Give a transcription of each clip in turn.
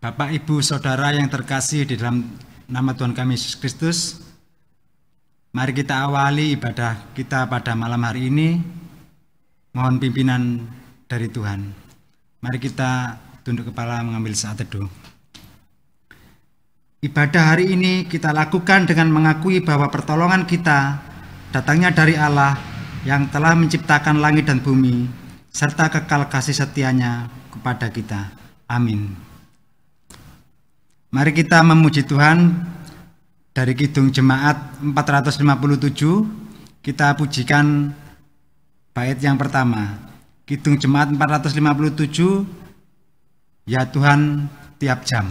Bapak, Ibu, Saudara yang terkasih di dalam nama Tuhan kami Yesus Kristus, mari kita awali ibadah kita pada malam hari ini. Mohon pimpinan dari Tuhan. Mari kita tunduk kepala mengambil saat teduh. Ibadah hari ini kita lakukan dengan mengakui bahwa pertolongan kita datangnya dari Allah yang telah menciptakan langit dan bumi, serta kekal kasih setianya kepada kita. Amin. Mari kita memuji Tuhan dari Kidung Jemaat 457. Kita pujikan bait yang pertama. Kidung Jemaat 457, Ya Tuhan tiap jam.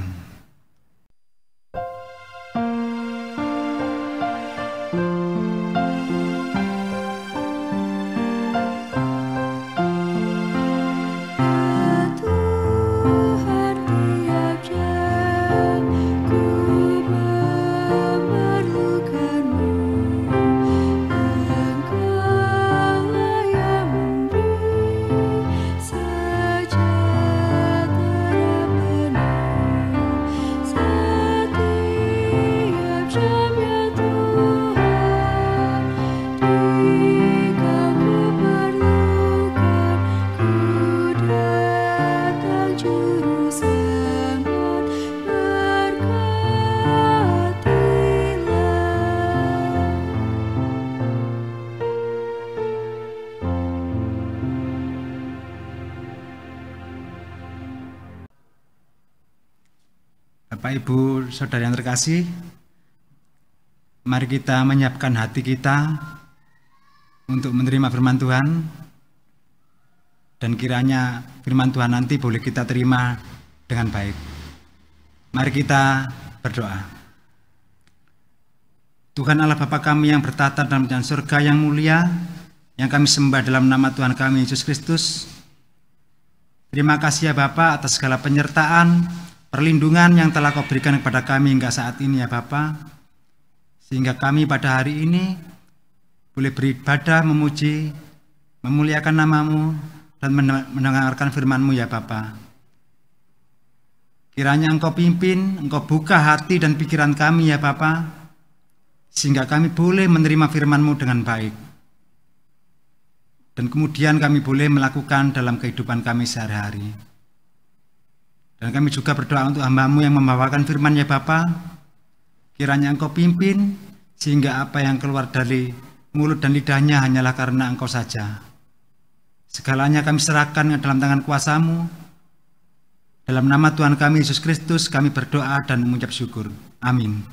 Bapak, Ibu, Saudara yang terkasih, mari kita menyiapkan hati kita untuk menerima firman Tuhan, dan kiranya firman Tuhan nanti boleh kita terima dengan baik. Mari kita berdoa. Tuhan Allah Bapa kami yang bertata dalam kerajaan surga yang mulia, yang kami sembah dalam nama Tuhan kami Yesus Kristus, terima kasih ya Bapa atas segala penyertaan, perlindungan yang telah Kau berikan kepada kami hingga saat ini ya Bapa, sehingga kami pada hari ini boleh beribadah, memuji, memuliakan nama-Mu, dan mendengarkan firman-Mu ya Bapa. Kiranya Engkau pimpin, Engkau buka hati dan pikiran kami ya Bapa, sehingga kami boleh menerima firman-Mu dengan baik, dan kemudian kami boleh melakukan dalam kehidupan kami sehari-hari. Dan kami juga berdoa untuk hamba-Mu yang membawakan firman ya Bapa, kiranya Engkau pimpin, sehingga apa yang keluar dari mulut dan lidahnya hanyalah karena Engkau saja. Segalanya kami serahkan dalam tangan kuasa-Mu. Dalam nama Tuhan kami Yesus Kristus kami berdoa dan mengucap syukur. Amin.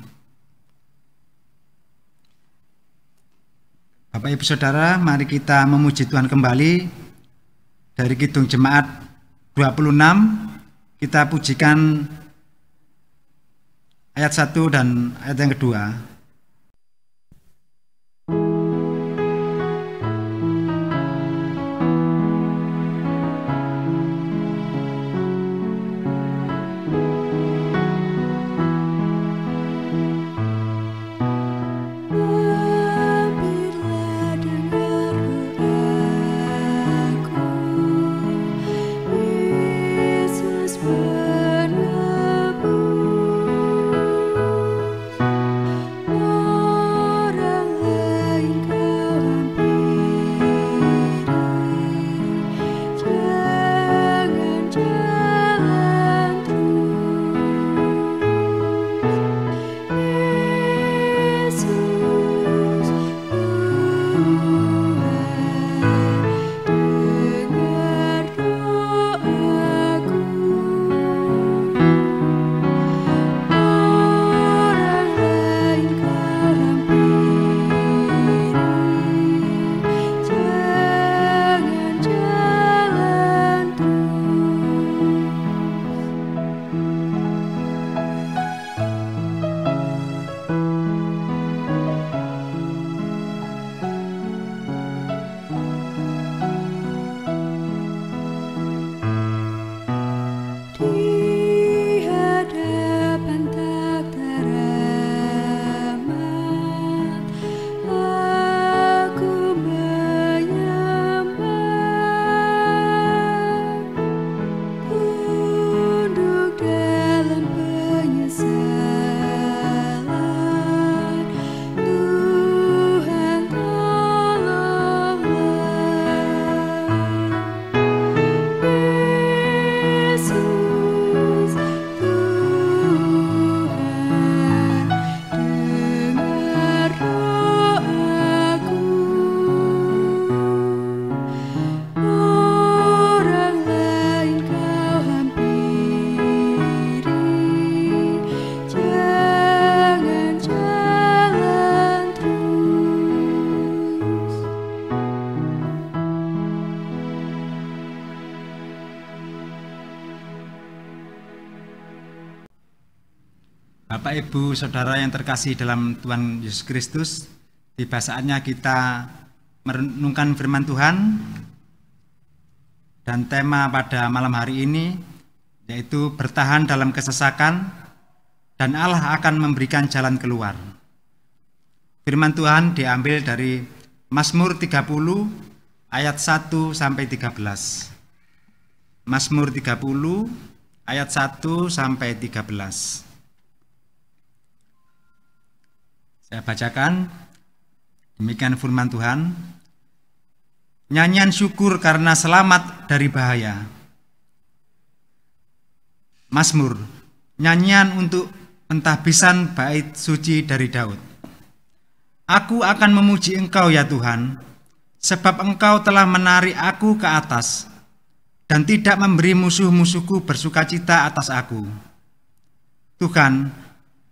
Bapak, Ibu, Saudara, mari kita memuji Tuhan kembali dari Kidung Jemaat 26. Kita pujikan ayat 1 dan ayat yang kedua. Yesus Bapak, Ibu, Saudara yang terkasih dalam Tuhan Yesus Kristus, tiba saatnya kita merenungkan firman Tuhan, dan tema pada malam hari ini yaitu bertahan dalam kesesakan dan Allah akan memberikan jalan keluar. Firman Tuhan diambil dari Mazmur 30 ayat 1 sampai 13. Mazmur 30 ayat 1 sampai 13. Saya bacakan, demikian firman Tuhan. Nyanyian syukur karena selamat dari bahaya. Mazmur, nyanyian untuk pentahbisan bait suci dari Daud. Aku akan memuji Engkau ya Tuhan, sebab Engkau telah menarik aku ke atas dan tidak memberi musuh-musuhku bersukacita atas aku. Tuhan,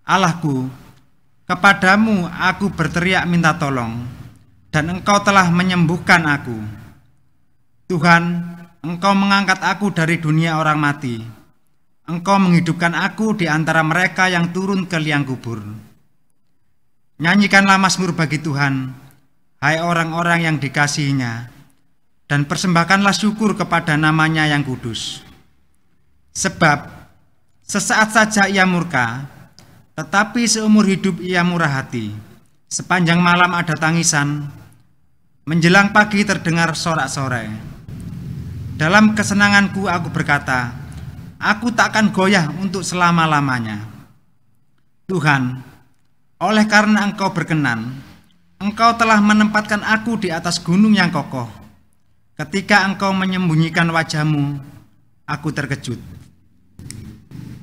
Allahku, kepadamu aku berteriak minta tolong, dan Engkau telah menyembuhkan aku. Tuhan, Engkau mengangkat aku dari dunia orang mati. Engkau menghidupkan aku di antara mereka yang turun ke liang kubur. Nyanyikanlah mazmur bagi Tuhan, hai orang-orang yang dikasihinya, dan persembahkanlah syukur kepada namanya yang kudus. Sebab sesaat saja ia murka, tetapi seumur hidup ia murah hati. Sepanjang malam ada tangisan, menjelang pagi terdengar sorak-sorai. Dalam kesenanganku aku berkata, aku takkan goyah untuk selama-lamanya. Tuhan, oleh karena Engkau berkenan, Engkau telah menempatkan aku di atas gunung yang kokoh. Ketika Engkau menyembunyikan wajah-Mu, aku terkejut.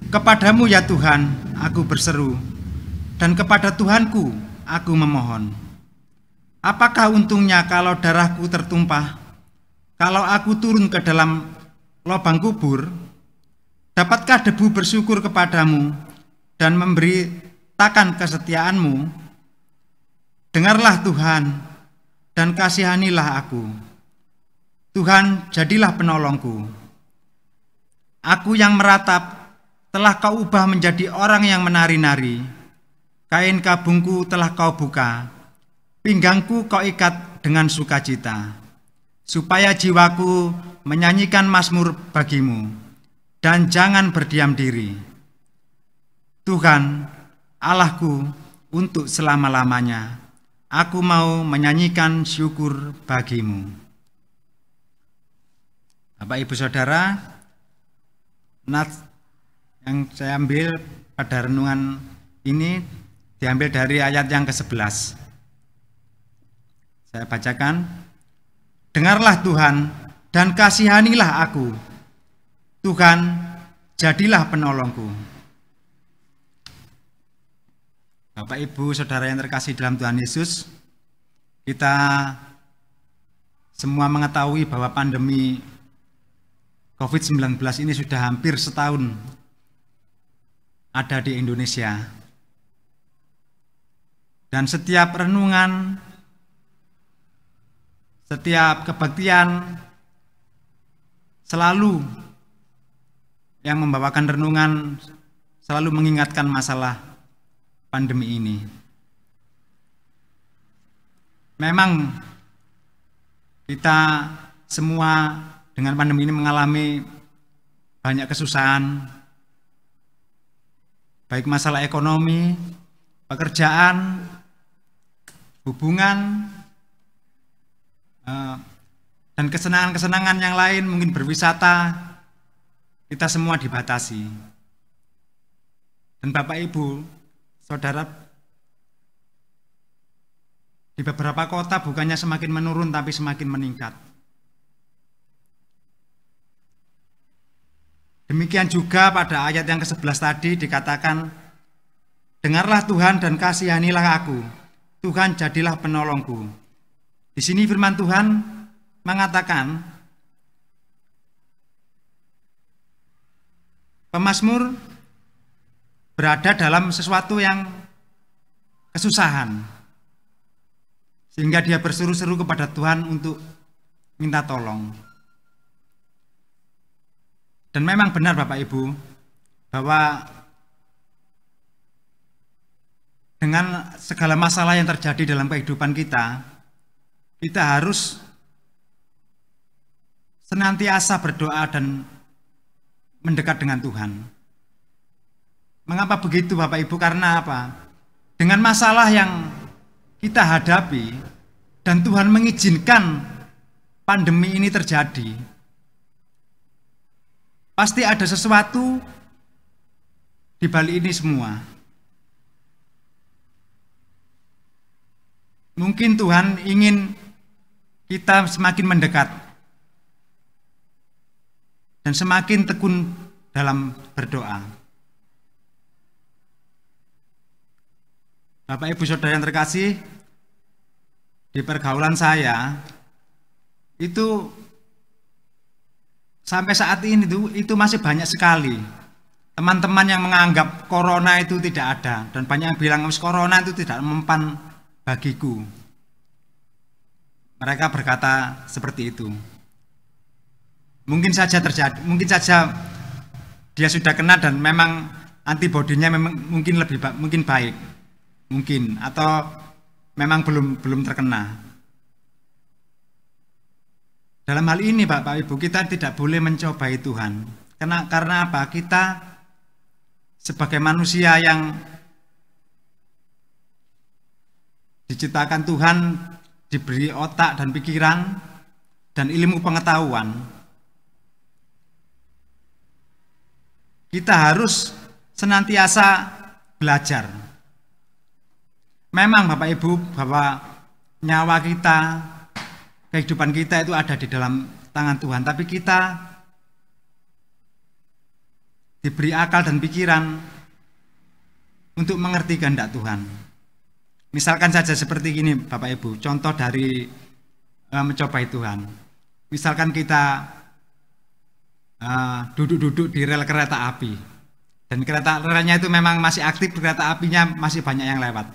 Kepadamu ya Tuhan, aku berseru, dan kepada Tuhanku aku memohon. Apakah untungnya kalau darahku tertumpah, kalau aku turun ke dalam lubang kubur? Dapatkah debu bersyukur kepadamu dan memberitakan kesetiaan-Mu? Dengarlah Tuhan, dan kasihanilah aku. Tuhan, jadilah penolongku. Aku yang meratap telah Kau ubah menjadi orang yang menari-nari. Kain kabungku telah Kau buka, pinggangku Kau ikat dengan sukacita, supaya jiwaku menyanyikan mazmur bagi-Mu, dan jangan berdiam diri. Tuhan, Allahku, untuk selama-lamanya, aku mau menyanyikan syukur bagi-Mu. Bapak, Ibu, Saudara, yang saya ambil pada renungan ini diambil dari ayat yang ke-11. Saya bacakan. Dengarlah Tuhan, dan kasihanilah aku. Tuhan, jadilah penolongku. Bapak, Ibu, Saudara yang terkasih dalam Tuhan Yesus, kita semua mengetahui bahwa pandemi COVID-19 ini sudah hampir setahun ada di Indonesia. Dan setiap renungan, setiap kebaktian selalu yang membawakan renungan selalu mengingatkan masalah pandemi ini. Memang kita semua dengan pandemi ini mengalami banyak kesusahan, baik masalah ekonomi, pekerjaan, hubungan, dan kesenangan-kesenangan yang lain, mungkin berwisata, kita semua dibatasi. Dan Bapak, Ibu, Saudara, di beberapa kota bukannya semakin menurun tapi semakin meningkat. Demikian juga pada ayat yang ke-11 tadi dikatakan, dengarlah Tuhan dan kasihanilah aku. Tuhan, jadilah penolongku. Di sini firman Tuhan mengatakan, pemazmur berada dalam sesuatu yang kesusahan, sehingga dia berseru-seru kepada Tuhan untuk minta tolong. Dan memang benar Bapak Ibu, bahwa dengan segala masalah yang terjadi dalam kehidupan kita, kita harus senantiasa berdoa dan mendekat dengan Tuhan. Mengapa begitu Bapak Ibu? Karena apa? Dengan masalah yang kita hadapi dan Tuhan mengizinkan pandemi ini terjadi, pasti ada sesuatu di balik ini semua. Mungkin Tuhan ingin kita semakin mendekat dan semakin tekun dalam berdoa. Bapak Ibu Saudara yang terkasih, di pergaulan saya itu sampai saat ini itu masih banyak sekali teman-teman yang menganggap corona itu tidak ada, dan banyak yang bilang corona itu tidak mempan bagiku. Mereka berkata seperti itu. Mungkin saja terjadi, mungkin saja dia sudah kena dan memang antibodinya memang mungkin mungkin baik, mungkin, atau memang belum terkena. Dalam hal ini Bapak Ibu, kita tidak boleh mencobai Tuhan. Karena apa? Kita sebagai manusia yang diciptakan Tuhan, diberi otak dan pikiran dan ilmu pengetahuan, kita harus senantiasa belajar. Memang Bapak Ibu, bahwa nyawa kita, kehidupan kita itu ada di dalam tangan Tuhan, tapi kita diberi akal dan pikiran untuk mengerti kehendak Tuhan. Misalkan saja seperti ini Bapak Ibu, contoh dari mencobai Tuhan. Misalkan kita duduk-duduk di rel kereta api, dan kereta relnya itu memang masih aktif, kereta apinya masih banyak yang lewat.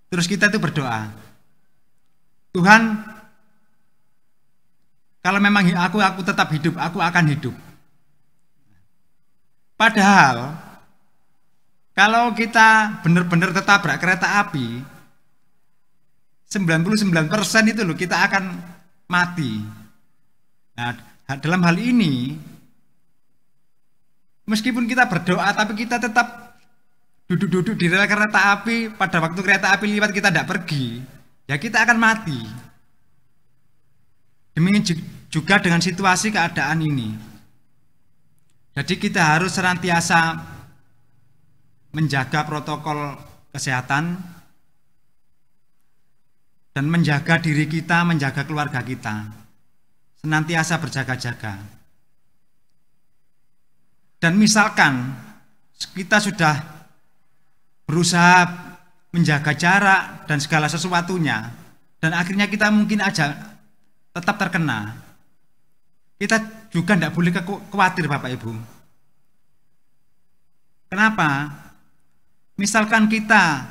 Terus kita itu berdoa, Tuhan, kalau memang aku tetap hidup, aku akan hidup. Padahal kalau kita benar-benar tertabrak kereta api, 99% itu loh kita akan mati. Nah, dalam hal ini, meskipun kita berdoa, tapi kita tetap duduk-duduk di rel kereta api, pada waktu kereta api lewat kita tidak pergi, ya kita akan mati. Demikian juga dengan situasi keadaan ini. Jadi kita harus senantiasa menjaga protokol kesehatan dan menjaga diri kita, menjaga keluarga kita, senantiasa berjaga-jaga. Dan misalkan kita sudah berusaha menjaga jarak dan segala sesuatunya, dan akhirnya kita mungkin aja tetap terkena, kita juga tidak boleh khawatir Bapak Ibu. Kenapa? Misalkan kita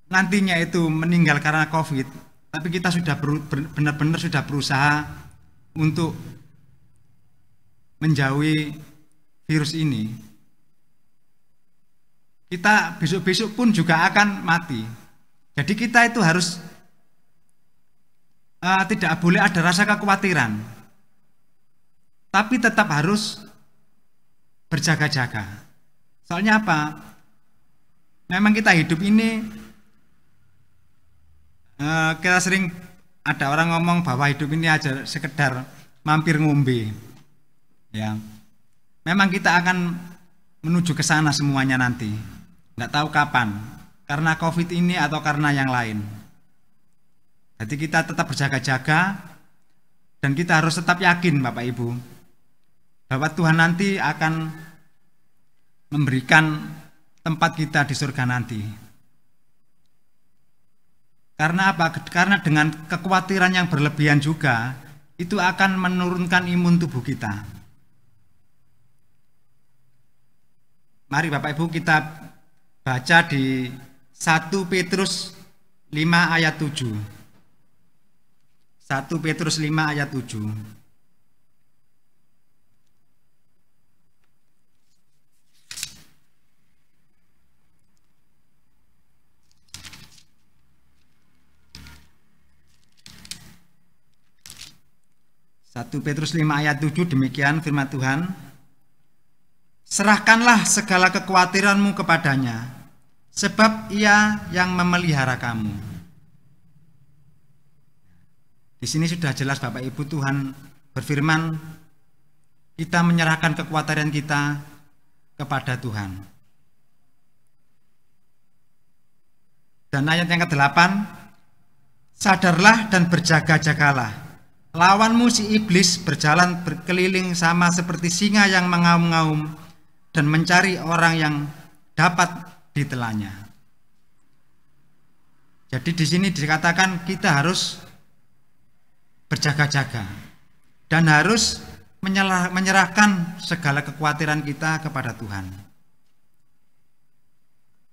nantinya itu meninggal karena COVID, tapi kita sudah benar-benar sudah berusaha untuk menjauhi virus ini, kita besok-besok pun juga akan mati. Jadi kita itu harus tidak boleh ada rasa kekhawatiran, tapi tetap harus berjaga-jaga. Soalnya apa? Memang kita hidup ini, kita sering ada orang ngomong bahwa hidup ini aja sekedar mampir ngombe. Ya, memang kita akan menuju ke sana semuanya nanti. Nggak tahu kapan, karena COVID ini atau karena yang lain. Jadi kita tetap berjaga-jaga, dan kita harus tetap yakin Bapak Ibu, bahwa Tuhan nanti akan memberikan tempat kita di surga nanti. Karena apa? Karena dengan kekhawatiran yang berlebihan juga, itu akan menurunkan imun tubuh kita. Mari Bapak Ibu kita baca di 1 Petrus 5 ayat 7. 1 Petrus 5 ayat 7. 1 Petrus 5 ayat 7 demikian firman Tuhan. Serahkanlah segala kekhawatiranmu kepadanya, sebab Ia yang memelihara kamu. Di sini sudah jelas Bapak Ibu, Tuhan berfirman kita menyerahkan kekhawatiran kita kepada Tuhan. Dan ayat yang ke-8, sadarlah dan berjaga-jagalah. Lawanmu si iblis berjalan berkeliling sama seperti singa yang mengaum-ngaum dan mencari orang yang dapat ditelannya. Jadi di sini dikatakan kita harus berjaga-jaga dan harus menyerahkan segala kekhawatiran kita kepada Tuhan.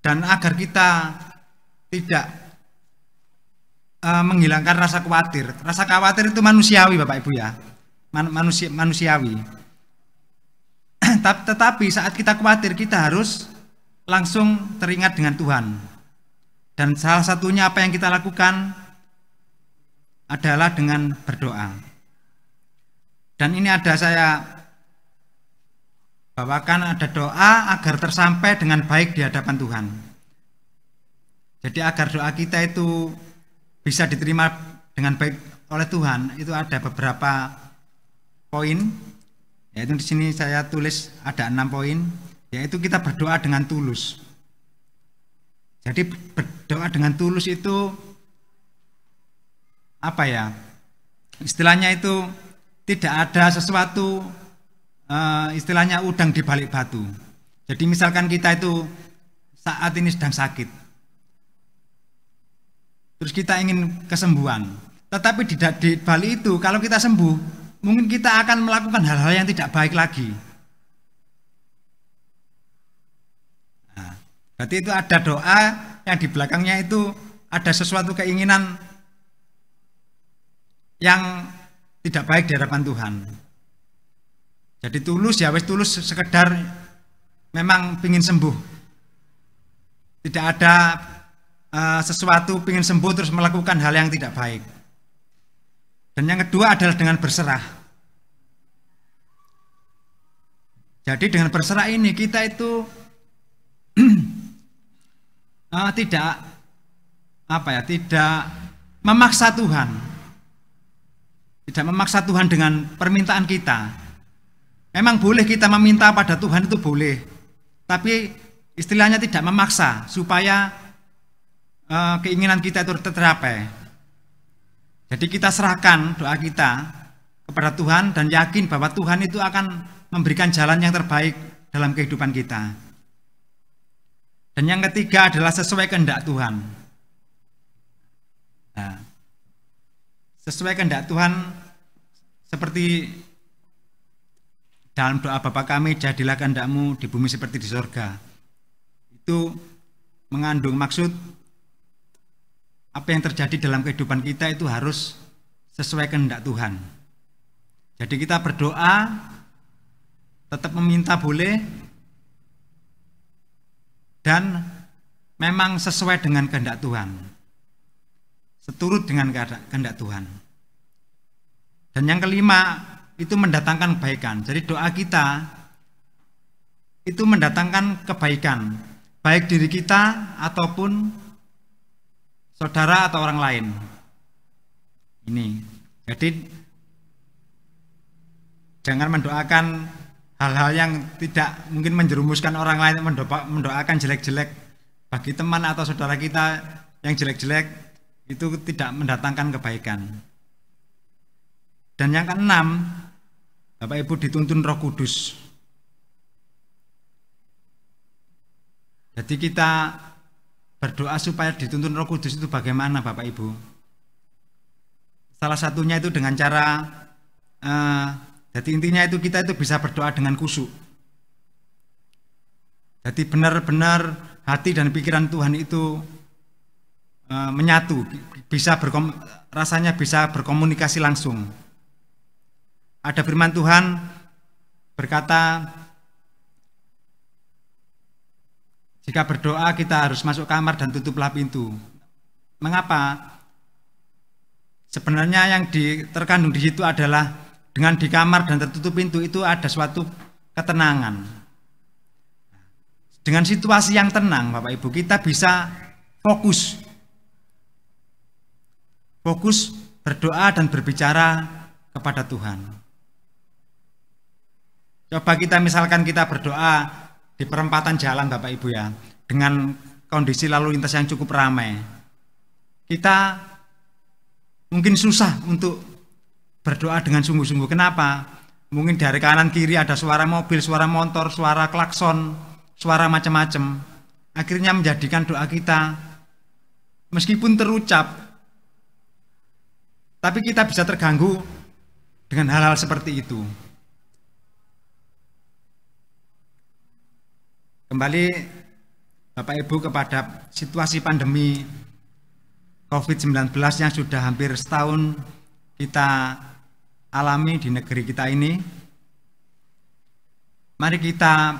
Dan agar kita tidak menghilangkan rasa khawatir. Rasa khawatir itu manusiawi Bapak Ibu ya, manusiawi. Tetapi saat kita khawatir kita harus langsung teringat dengan Tuhan. Dan salah satunya apa yang kita lakukan adalah dengan berdoa. Dan ini ada saya bawakan, ada doa agar tersampai dengan baik di hadapan Tuhan. Jadi agar doa kita itu bisa diterima dengan baik oleh Tuhan, itu ada beberapa poin. Yaitu di sini saya tulis ada 6 poin, yaitu kita berdoa dengan tulus. Jadi berdoa dengan tulus itu apa ya? Istilahnya itu tidak ada sesuatu istilahnya udang di balik batu. Jadi misalkan kita itu saat ini sedang sakit, terus kita ingin kesembuhan, tetapi di balik itu kalau kita sembuh, mungkin kita akan melakukan hal-hal yang tidak baik lagi. Nah, berarti itu ada doa yang di belakangnya itu ada sesuatu keinginan yang tidak baik di hadapan Tuhan. Jadi tulus ya wes tulus sekedar memang ingin sembuh. Tidak ada sesuatu ingin sembuh terus melakukan hal yang tidak baik. Dan yang kedua adalah dengan berserah. Jadi dengan berserah ini kita itu tidak memaksa Tuhan. Tidak memaksa Tuhan dengan permintaan kita. Memang boleh kita meminta pada Tuhan, itu boleh. Tapi istilahnya tidak memaksa supaya keinginan kita itu tercapai. Jadi kita serahkan doa kita kepada Tuhan dan yakin bahwa Tuhan itu akan memberikan jalan yang terbaik dalam kehidupan kita. Dan yang ketiga adalah sesuai kehendak Tuhan. Nah, sesuai kehendak Tuhan seperti dalam doa Bapa kami, jadilah kehendak-Mu di bumi seperti di surga. Itu mengandung maksud apa yang terjadi dalam kehidupan kita itu harus sesuai kehendak Tuhan. Jadi kita berdoa, tetap meminta boleh, dan memang sesuai dengan kehendak Tuhan, seturut dengan kehendak Tuhan. Dan yang kelima, itu mendatangkan kebaikan. Jadi doa kita itu mendatangkan kebaikan, baik diri kita ataupun saudara atau orang lain. Ini, jadi jangan mendoakan hal-hal yang tidak mungkin menjerumuskan orang lain, mendoakan jelek-jelek bagi teman atau saudara kita yang jelek-jelek, itu tidak mendatangkan kebaikan. Dan yang keenam, Bapak Ibu dituntun Roh Kudus. Jadi kita berdoa supaya dituntun Roh Kudus itu bagaimana Bapak Ibu? Salah satunya itu dengan cara jadi intinya itu kita itu bisa berdoa dengan khusyuk. Jadi benar-benar hati dan pikiran Tuhan itu menyatu, rasanya bisa berkomunikasi langsung. Ada firman Tuhan berkata, jika berdoa kita harus masuk kamar dan tutuplah pintu. Mengapa? Sebenarnya yang terkandung di situ adalah dengan di kamar dan tertutup pintu itu ada suatu ketenangan. Dengan situasi yang tenang, Bapak Ibu, kita bisa fokus berdoa dan berbicara kepada Tuhan. Coba kita misalkan kita berdoa di perempatan jalan, Bapak Ibu ya, dengan kondisi lalu lintas yang cukup ramai. Kita mungkin susah untuk berdoa dengan sungguh-sungguh. Kenapa? Mungkin dari kanan kiri ada suara mobil, suara motor, suara klakson, suara macam-macam. Akhirnya menjadikan doa kita meskipun terucap, tapi kita bisa terganggu dengan hal-hal seperti itu. Kembali Bapak Ibu kepada situasi pandemi COVID-19 yang sudah hampir setahun kita alami di negeri kita ini. Mari kita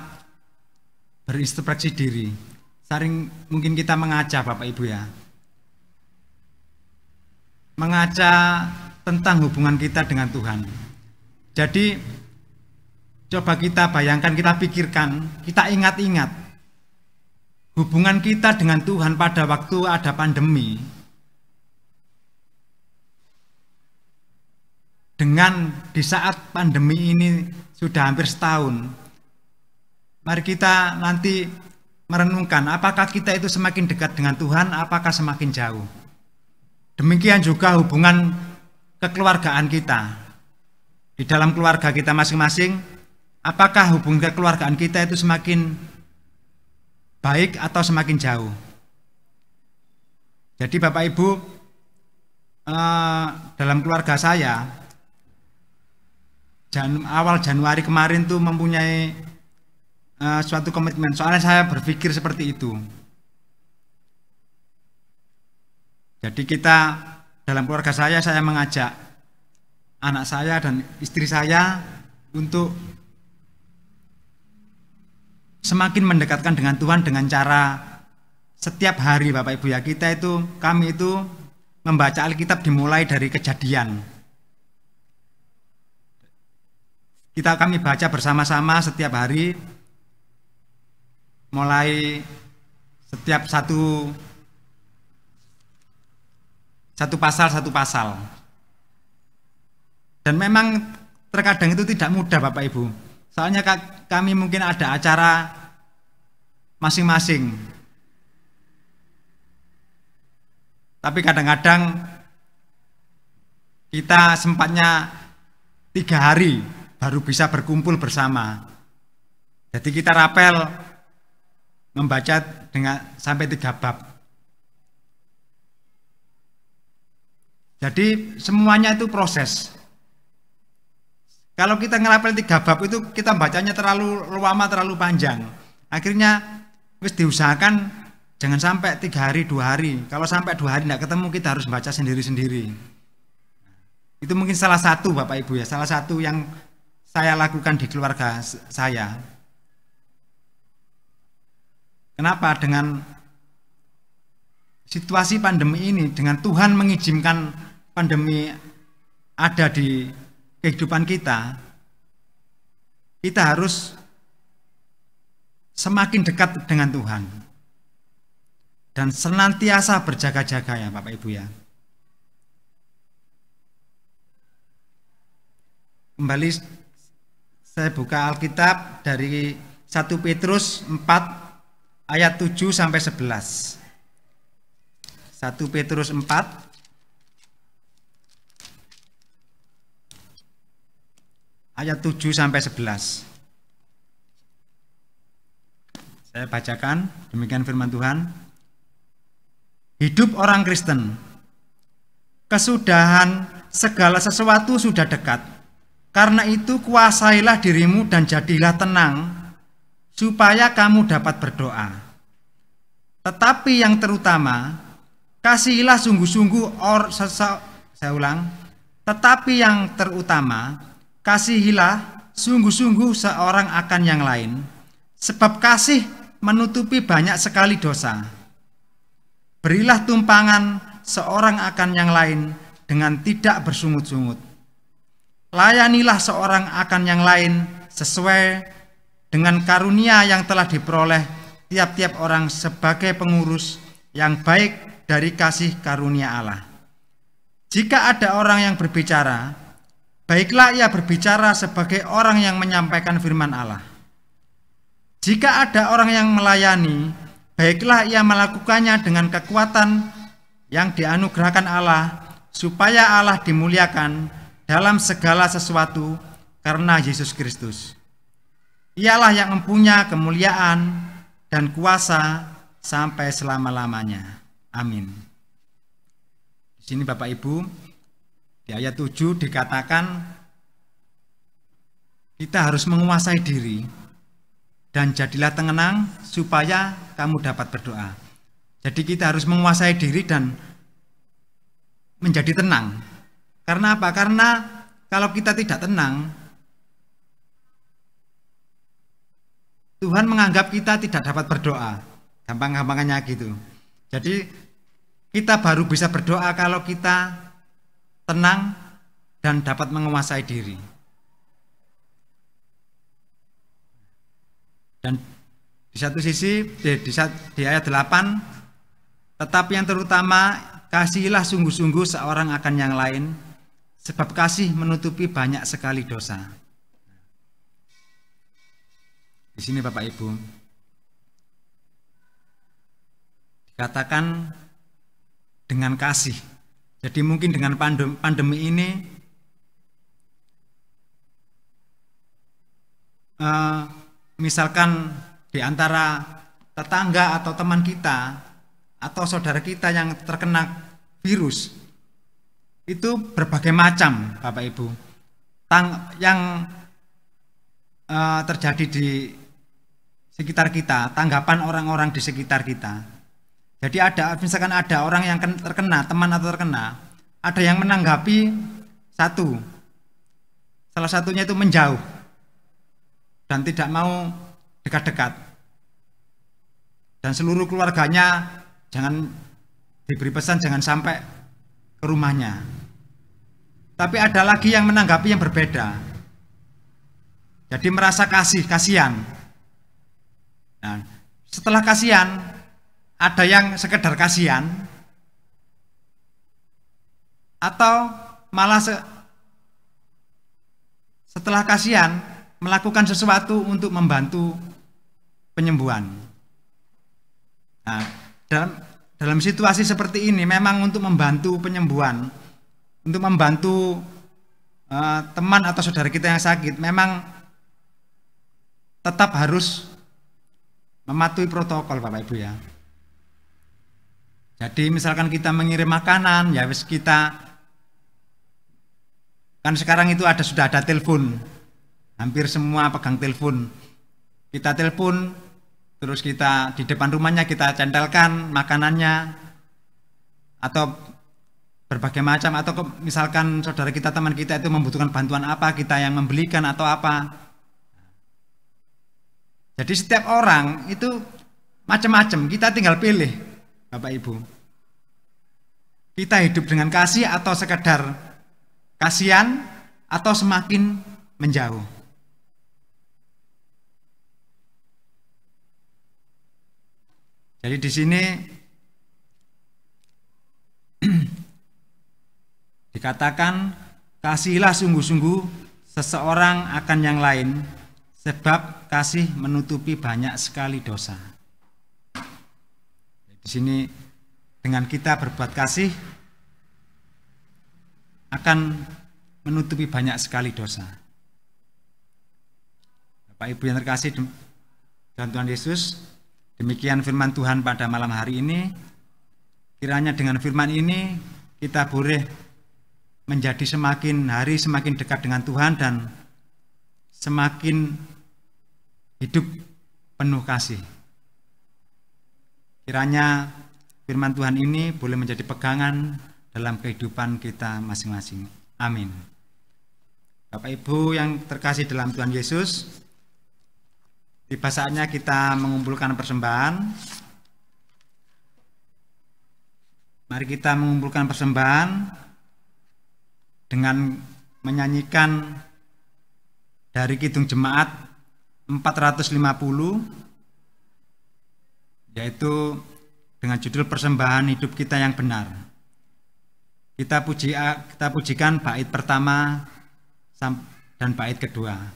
berintrospeksi diri. Sering mungkin kita mengaca, Bapak Ibu ya, mengaca tentang hubungan kita dengan Tuhan. Jadi coba kita bayangkan, kita pikirkan, kita ingat-ingat hubungan kita dengan Tuhan pada waktu ada pandemi dengan di saat pandemi ini sudah hampir setahun. Mari kita nanti merenungkan, apakah kita itu semakin dekat dengan Tuhan, apakah semakin jauh. Demikian juga hubungan kekeluargaan kita. Di dalam keluarga kita masing-masing, apakah hubungan kekeluargaan kita itu semakin baik atau semakin jauh? Jadi Bapak Ibu, dalam keluarga saya, awal Januari kemarin tuh mempunyai suatu komitmen. Soalnya saya berpikir seperti itu. Jadi kita dalam keluarga saya mengajak anak saya dan istri saya untuk semakin mendekatkan dengan Tuhan dengan cara setiap hari, Bapak Ibu ya, kami itu membaca Alkitab dimulai dari Kejadian. Kami baca bersama-sama setiap hari, mulai setiap satu pasal. Dan memang terkadang itu tidak mudah, Bapak Ibu. Soalnya kami mungkin ada acara masing-masing. Tapi kadang-kadang kita sempatnya 3 hari baru bisa berkumpul bersama. Jadi kita rapel membaca dengan sampai 3 bab. Jadi semuanya itu proses. Kalau kita ngerapel 3 bab itu kita bacanya terlalu lama, terlalu panjang. Akhirnya wis diusahakan jangan sampai 3 hari, 2 hari. Kalau sampai 2 hari tidak ketemu, kita harus baca sendiri-sendiri. Itu mungkin salah satu, Bapak Ibu ya, salah satu yang saya lakukan di keluarga saya. Kenapa? Dengan situasi pandemi ini, dengan Tuhan mengizinkan pandemi ada di kehidupan kita harus semakin dekat dengan Tuhan dan senantiasa berjaga-jaga ya Bapak Ibu ya. Kembali saya buka Alkitab dari 1 Petrus 4 ayat 7 sampai 11. 1 Petrus 4 ayat 7 sampai 11. Saya bacakan, demikian firman Tuhan. Hidup orang Kristen, kesudahan segala sesuatu sudah dekat. Karena itu kuasailah dirimu dan jadilah tenang, supaya kamu dapat berdoa. Tetapi yang terutama, kasihilah sungguh-sungguh tetapi yang terutama, kasihilah sungguh-sungguh seorang akan yang lain, sebab kasih menutupi banyak sekali dosa. Berilah tumpangan seorang akan yang lain dengan tidak bersungut-sungut. layanilah seorang akan yang lain sesuai dengan karunia yang telah diperoleh tiap-tiap orang sebagai pengurus yang baik dari kasih karunia Allah. Jika ada orang yang berbicara, baiklah ia berbicara sebagai orang yang menyampaikan firman Allah. Jika ada orang yang melayani, baiklah ia melakukannya dengan kekuatan yang dianugerahkan Allah, supaya Allah dimuliakan dalam segala sesuatu karena Yesus Kristus. Ialah yang mempunyai kemuliaan dan kuasa sampai selama-lamanya. Amin. Di sini Bapak Ibu, di ayat 7 dikatakan kita harus menguasai diri dan jadilah tenang supaya kamu dapat berdoa. Jadi kita harus menguasai diri dan menjadi tenang. Karena apa? Karena kalau kita tidak tenang, Tuhan menganggap kita tidak dapat berdoa. Gampang-gampangnya gitu. Jadi kita baru bisa berdoa kalau kita tenang dan dapat menguasai diri. Dan di satu sisi di ayat 8, tetapi yang terutama kasihilah sungguh-sungguh seorang akan yang lain, sebab kasih menutupi banyak sekali dosa. Di sini Bapak Ibu dikatakan dengan kasih. Jadi mungkin dengan pandemi ini misalkan di antara tetangga atau teman kita atau saudara kita yang terkena virus, itu berbagai macam Bapak Ibu yang terjadi di sekitar kita, tanggapan orang-orang di sekitar kita. Jadi misalkan ada orang yang terkena, teman atau terkena, ada yang menanggapi salah satunya itu menjauh dan tidak mau dekat-dekat, dan seluruh keluarganya jangan diberi pesan jangan sampai ke rumahnya. Tapi ada lagi yang menanggapi yang berbeda, jadi merasa kasihan. Nah, setelah kasihan, ada yang sekedar kasihan, atau malah setelah kasihan melakukan sesuatu untuk membantu penyembuhan. Nah, dalam situasi seperti ini memang untuk membantu penyembuhan, untuk membantu teman atau saudara kita yang sakit, memang tetap harus mematuhi protokol Bapak Ibu ya. Jadi misalkan kita mengirim makanan, ya wis kita kan sekarang itu sudah ada telepon. Hampir semua pegang telepon. Kita telepon, terus kita di depan rumahnya kita centelkan makanannya atau berbagai macam, atau misalkan saudara kita, teman kita itu membutuhkan bantuan apa, kita yang membelikan atau apa. Jadi setiap orang itu macam-macam, kita tinggal pilih Bapak Ibu. Kita hidup dengan kasih atau sekedar kasihan atau semakin menjauh. Jadi di sini dikatakan kasihilah sungguh-sungguh seseorang akan yang lain, sebab kasih menutupi banyak sekali dosa. Di sini dengan kita berbuat kasih akan menutupi banyak sekali dosa. Bapak Ibu yang terkasih dalam Tuhan Yesus, demikian firman Tuhan pada malam hari ini. Kiranya dengan firman ini kita boleh menjadi semakin hari semakin dekat dengan Tuhan dan semakin hidup penuh kasih. Kiranya firman Tuhan ini boleh menjadi pegangan dalam kehidupan kita masing-masing. Amin. Bapak Ibu yang terkasih dalam Tuhan Yesus, tiba saatnya kita mengumpulkan persembahan. Mari kita mengumpulkan persembahan dengan menyanyikan dari Kidung Jemaat 450, yaitu dengan judul Persembahan Hidup Kita Yang Benar. Kita pujikan bait pertama dan bait kedua.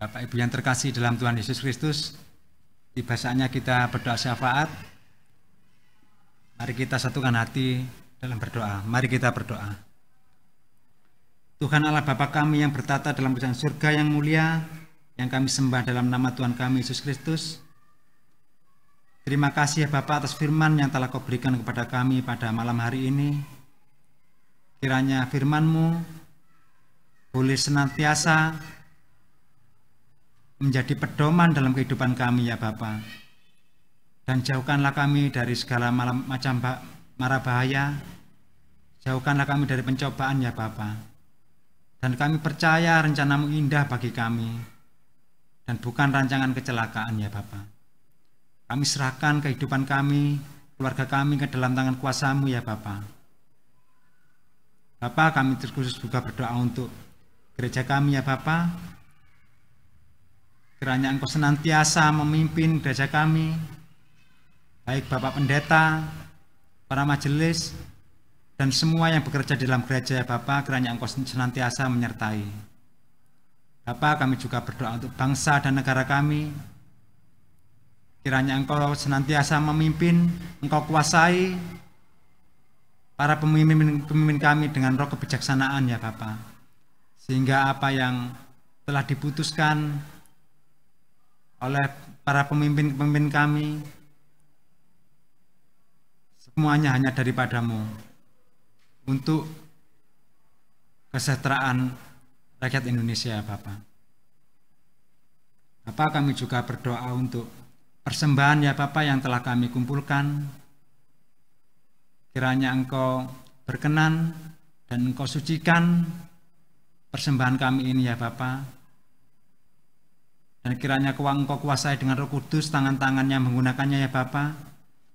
Bapak Ibu yang terkasih dalam Tuhan Yesus Kristus, tiba saatnya kita berdoa syafaat. Mari kita satukan hati dalam berdoa. Mari kita berdoa. Tuhan Allah Bapa kami yang bertata dalam kerajaan surga yang mulia, yang kami sembah dalam nama Tuhan kami Yesus Kristus. Terima kasih ya Bapa atas firman yang telah Kau berikan kepada kami pada malam hari ini. Kiranya firman-Mu boleh senantiasa menjadi pedoman dalam kehidupan kami ya Bapa. Dan jauhkanlah kami dari segala macam mara bahaya. Jauhkanlah kami dari pencobaan ya Bapa. Dan kami percaya rencana-Mu indah bagi kami. Dan bukan rancangan kecelakaan ya Bapa. Kami serahkan kehidupan kami, keluarga kami ke dalam tangan kuasa-Mu ya Bapa. Bapa, kami terkhusus juga berdoa untuk gereja kami ya Bapa. Kiranya Engkau senantiasa memimpin gereja kami, baik Bapak Pendeta, para majelis, dan semua yang bekerja di dalam gereja ya Bapa. Kiranya Engkau senantiasa menyertai. Bapa, kami juga berdoa untuk bangsa dan negara kami. Kiranya Engkau senantiasa memimpin, Engkau kuasai para pemimpin kami dengan roh kebijaksanaan ya Bapa. Sehingga apa yang telah diputuskan oleh para pemimpin kami, semuanya hanya daripada-Mu untuk kesejahteraan rakyat Indonesia ya Bapa. Bapa, kami juga berdoa untuk persembahan ya Bapa yang telah kami kumpulkan. Kiranya Engkau berkenan dan Engkau sucikan persembahan kami ini ya Bapa. Dan kiranya Engkau kuasai dengan Roh Kudus tangan-tangannya menggunakannya ya Bapa,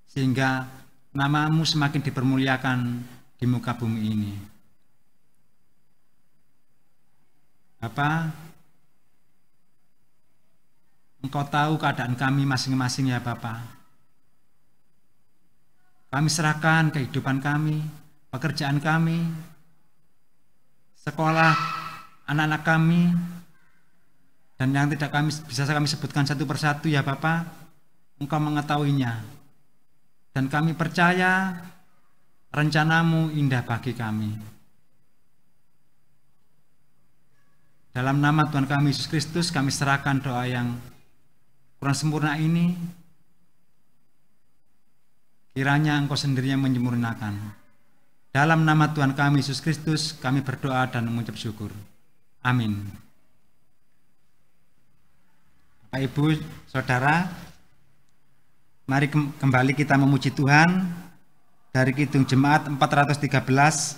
sehingga nama-Mu semakin dipermuliakan di muka bumi ini. Bapa, Engkau tahu keadaan kami masing-masing ya Bapa. Kami serahkan kehidupan kami, pekerjaan kami, sekolah anak-anak kami, dan yang tidak bisa kami sebutkan satu persatu ya Bapa. Engkau mengetahuinya. Dan kami percaya rencana-Mu indah bagi kami. Dalam nama Tuhan kami Yesus Kristus, kami serahkan doa yang kurang sempurna ini. Kiranya Engkau sendiri yang menyempurnakan. Dalam nama Tuhan kami Yesus Kristus, kami berdoa dan mengucap syukur. Amin. Bapak, Ibu, Saudara, mari kembali kita memuji Tuhan. Dari Kidung Jemaat 413,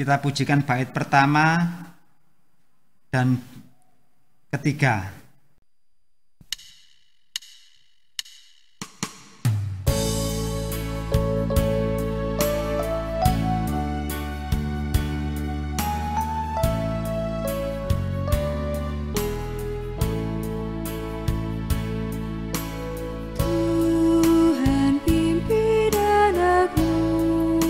kita pujikan bait pertama dan ketiga. Tuhan pimpin anakmu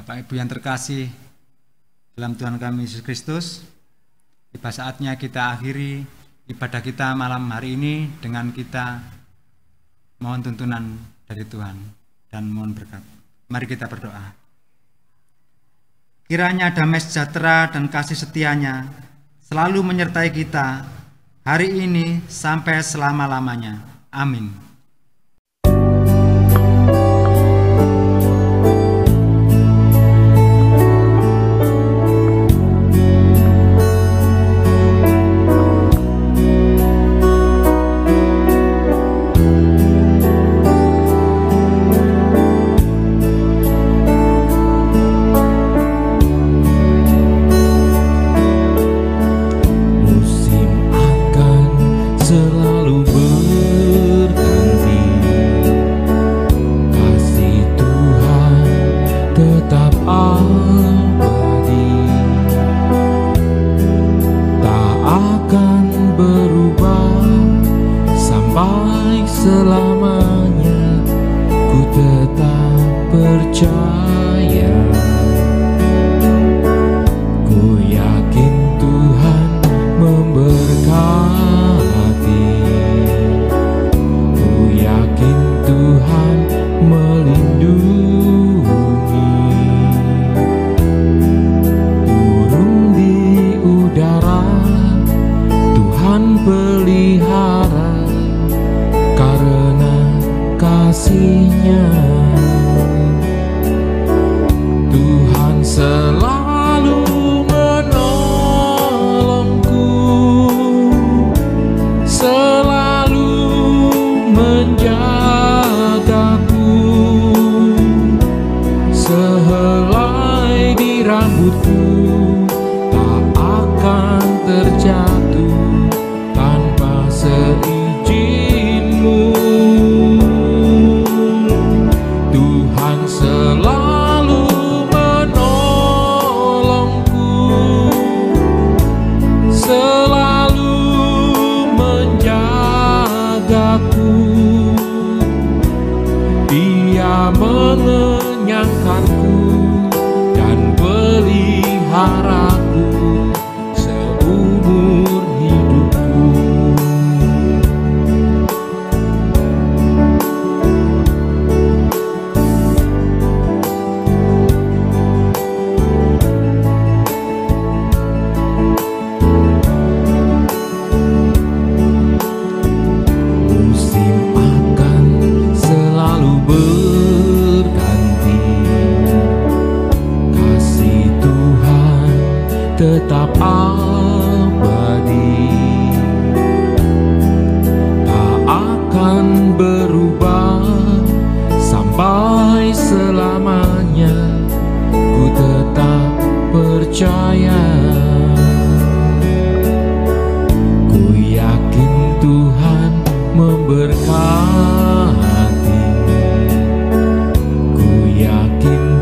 Bapak Ibu yang terkasih dalam Tuhan kami Yesus Kristus, tiba saatnya kita akhiri ibadah kita malam hari ini dengan kita mohon tuntunan dari Tuhan dan mohon berkat. Mari kita berdoa. Kiranya damai sejahtera dan kasih setianya selalu menyertai kita hari ini sampai selama-lamanya. Amin.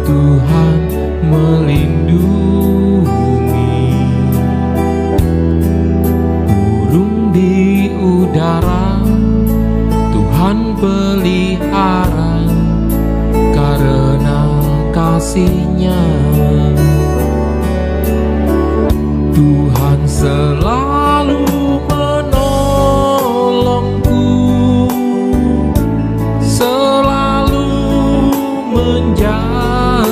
Tuhan melindungi. kasih-Nya. Tuhan selalu menolongku, selalu menjagaku.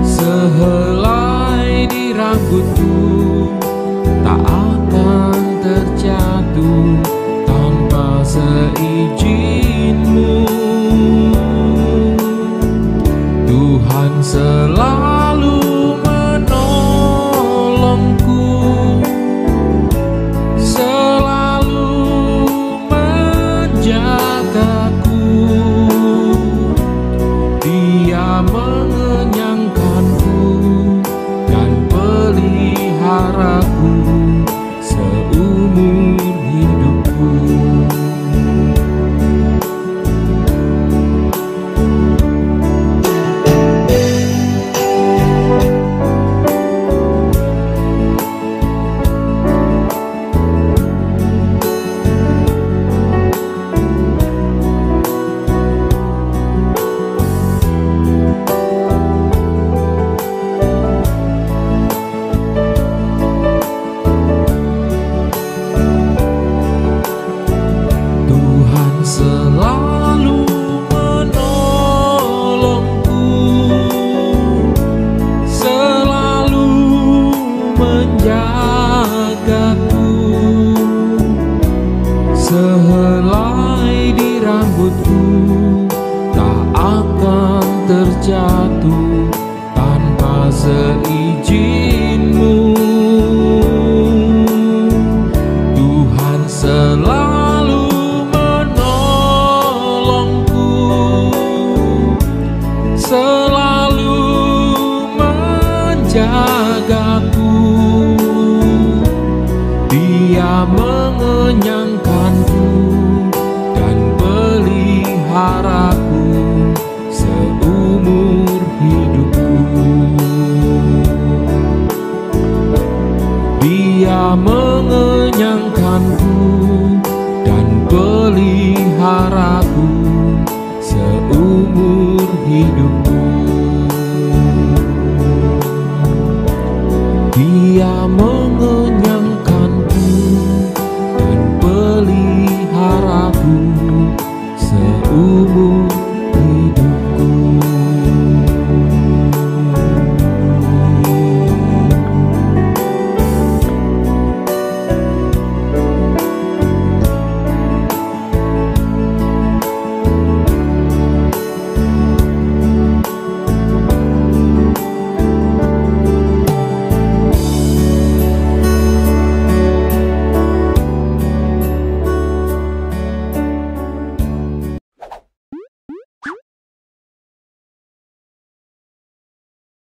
Sehelai di rambutku tak akan terjatuh tanpa seizin-Mu. Tuhan selalu menolongku, selalu menjagaku. Dia mengenyangkanku dan peliharaku seumur hidupku. Selalu menolongku, selalu menjagaku. Sehelai di rambutku tak akan terjatuh tanpa seizin-Mu. Tuhan selalu selalu menjagaku. Dia mengenyangkanku dan peliharaku seumur hidupku. Dia mengenyangkanku dan peliharaku seumur hidupku. Dia